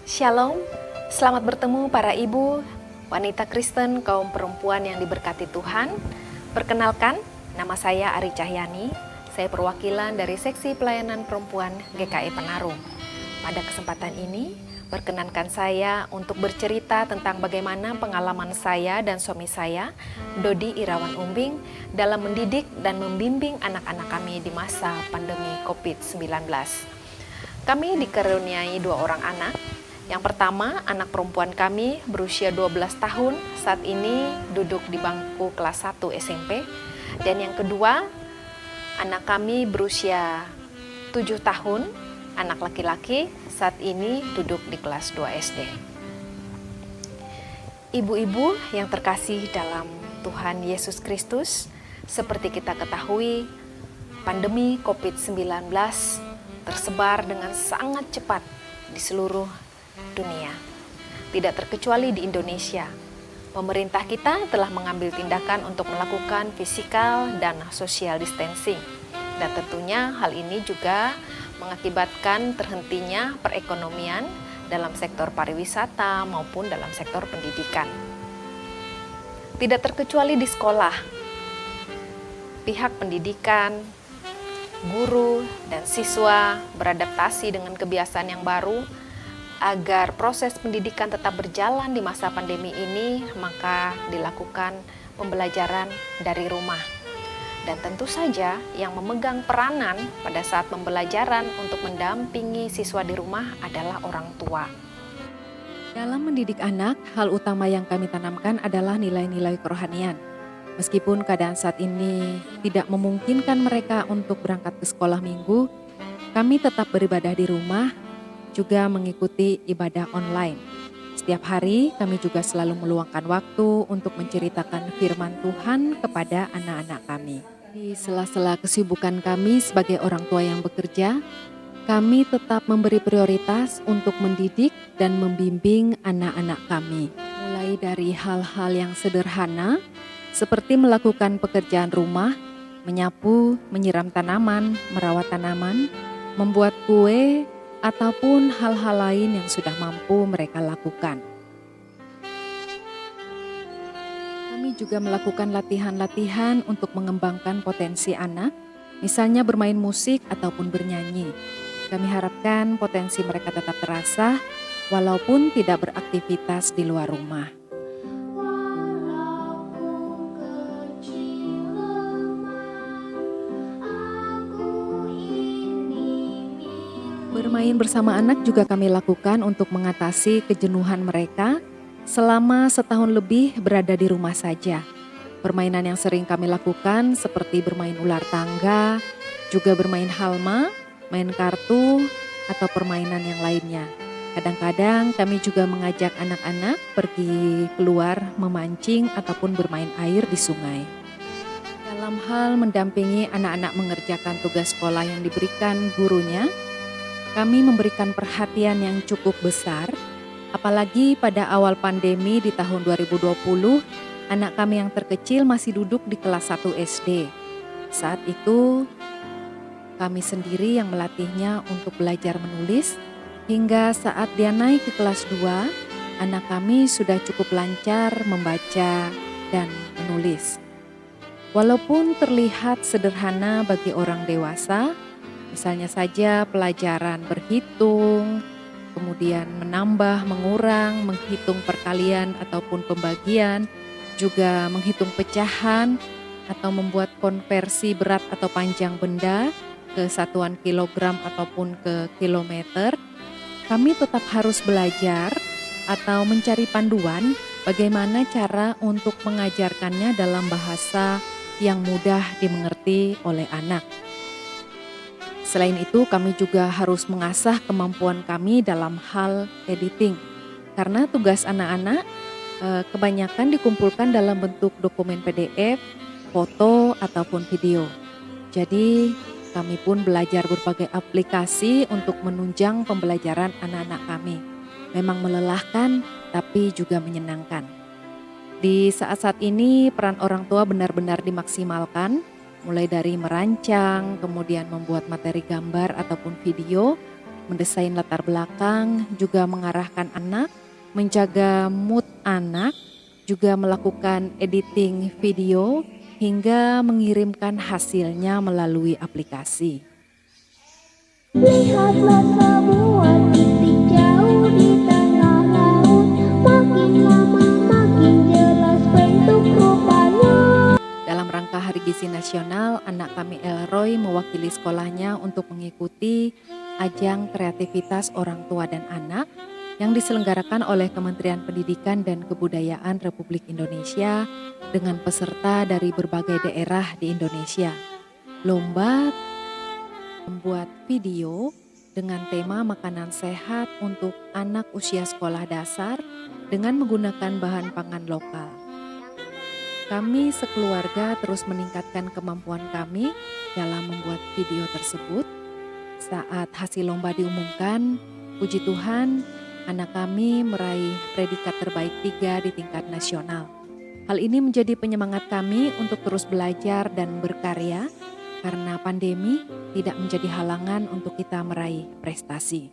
Shalom, selamat bertemu para ibu, wanita Kristen, kaum perempuan yang diberkati Tuhan. Perkenalkan, nama saya Ari Cahyani, saya perwakilan dari Seksi Pelayanan Perempuan GKI Penarung. Pada kesempatan ini, perkenankan saya untuk bercerita tentang bagaimana pengalaman saya dan suami saya, Dodi Irawan Umbing, dalam mendidik dan membimbing anak-anak kami di masa pandemi COVID-19. Kami dikaruniai 2 orang anak. Yang pertama, anak perempuan kami berusia 12 tahun, saat ini duduk di bangku kelas 1 SMP. Dan yang kedua, anak kami berusia 7 tahun, anak laki-laki, saat ini duduk di kelas 2 SD. Ibu-ibu yang terkasih dalam Tuhan Yesus Kristus, seperti kita ketahui, pandemi COVID-19 tersebar dengan sangat cepat di seluruh dunia. Tidak terkecuali di Indonesia. Pemerintah kita telah mengambil tindakan untuk melakukan physical dan social distancing. Dan tentunya hal ini juga mengakibatkan terhentinya perekonomian dalam sektor pariwisata maupun dalam sektor pendidikan. Tidak terkecuali di sekolah. Pihak pendidikan, guru, dan siswa beradaptasi dengan kebiasaan yang baru. Agar proses pendidikan tetap berjalan di masa pandemi ini, maka dilakukan pembelajaran dari rumah. Dan tentu saja yang memegang peranan pada saat pembelajaran untuk mendampingi siswa di rumah adalah orang tua. Dalam mendidik anak, hal utama yang kami tanamkan adalah nilai-nilai kerohanian. Meskipun keadaan saat ini tidak memungkinkan mereka untuk berangkat ke sekolah minggu, kami tetap beribadah di rumah, juga mengikuti ibadah online. Setiap hari kami juga selalu meluangkan waktu untuk menceritakan firman Tuhan kepada anak-anak kami. Di sela-sela kesibukan kami sebagai orang tua yang bekerja, kami tetap memberi prioritas untuk mendidik dan membimbing anak-anak kami. Mulai dari hal-hal yang sederhana, seperti melakukan pekerjaan rumah, menyapu, menyiram tanaman, merawat tanaman, membuat kue, ataupun hal-hal lain yang sudah mampu mereka lakukan. Kami juga melakukan latihan-latihan untuk mengembangkan potensi anak, misalnya bermain musik ataupun bernyanyi. Kami harapkan potensi mereka tetap terasa, walaupun tidak beraktivitas di luar rumah. Bermain bersama anak juga kami lakukan untuk mengatasi kejenuhan mereka selama setahun lebih berada di rumah saja. Permainan yang sering kami lakukan seperti bermain ular tangga, juga bermain halma, main kartu, atau permainan yang lainnya. Kadang-kadang kami juga mengajak anak-anak pergi keluar memancing ataupun bermain air di sungai. Dalam hal mendampingi anak-anak mengerjakan tugas sekolah yang diberikan gurunya, kami memberikan perhatian yang cukup besar, apalagi pada awal pandemi di tahun 2020, anak kami yang terkecil masih duduk di kelas 1 SD. Saat itu, kami sendiri yang melatihnya untuk belajar menulis, hingga saat dia naik ke kelas 2, anak kami sudah cukup lancar membaca dan menulis. Walaupun terlihat sederhana bagi orang dewasa, misalnya saja pelajaran berhitung, kemudian menambah, mengurang, menghitung perkalian ataupun pembagian, juga menghitung pecahan atau membuat konversi berat atau panjang benda ke satuan kilogram ataupun ke kilometer, kami tetap harus belajar atau mencari panduan bagaimana cara untuk mengajarkannya dalam bahasa yang mudah dimengerti oleh anak. Selain itu, kami juga harus mengasah kemampuan kami dalam hal editing. Karena tugas anak-anak kebanyakan dikumpulkan dalam bentuk dokumen PDF, foto, ataupun video. Jadi, kami pun belajar berbagai aplikasi untuk menunjang pembelajaran anak-anak kami. Memang melelahkan, tapi juga menyenangkan. Di saat-saat ini, peran orang tua benar-benar dimaksimalkan, mulai dari merancang, kemudian membuat materi gambar ataupun video, mendesain latar belakang, juga mengarahkan anak, menjaga mood anak, juga melakukan editing video, hingga mengirimkan hasilnya melalui aplikasi. Lihatlah semua titik jauh di tengah laut, makin lama makin jelas bentuk rupanya. Dalam rangka Hari Gizi Nasional, anak kami Elroy mewakili sekolahnya untuk mengikuti ajang kreativitas orang tua dan anak yang diselenggarakan oleh Kementerian Pendidikan dan Kebudayaan Republik Indonesia dengan peserta dari berbagai daerah di Indonesia. Lomba membuat video dengan tema makanan sehat untuk anak usia sekolah dasar dengan menggunakan bahan pangan lokal. Kami sekeluarga terus meningkatkan kemampuan kami dalam membuat video tersebut. Saat hasil lomba diumumkan, puji Tuhan, anak kami meraih predikat terbaik 3 di tingkat nasional. Hal ini menjadi penyemangat kami untuk terus belajar dan berkarya karena pandemi tidak menjadi halangan untuk kita meraih prestasi.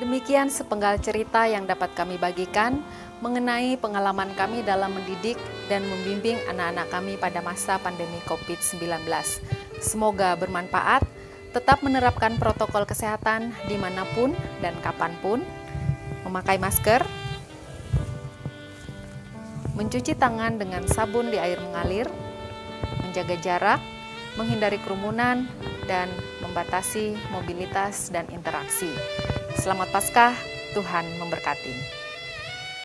Demikian sepenggal cerita yang dapat kami bagikan mengenai pengalaman kami dalam mendidik dan membimbing anak-anak kami pada masa pandemi COVID-19. Semoga bermanfaat, tetap menerapkan protokol kesehatan dimanapun dan kapanpun, memakai masker, mencuci tangan dengan sabun di air mengalir, menjaga jarak, menghindari kerumunan, dan membatasi mobilitas dan interaksi. Selamat Paskah, Tuhan memberkati.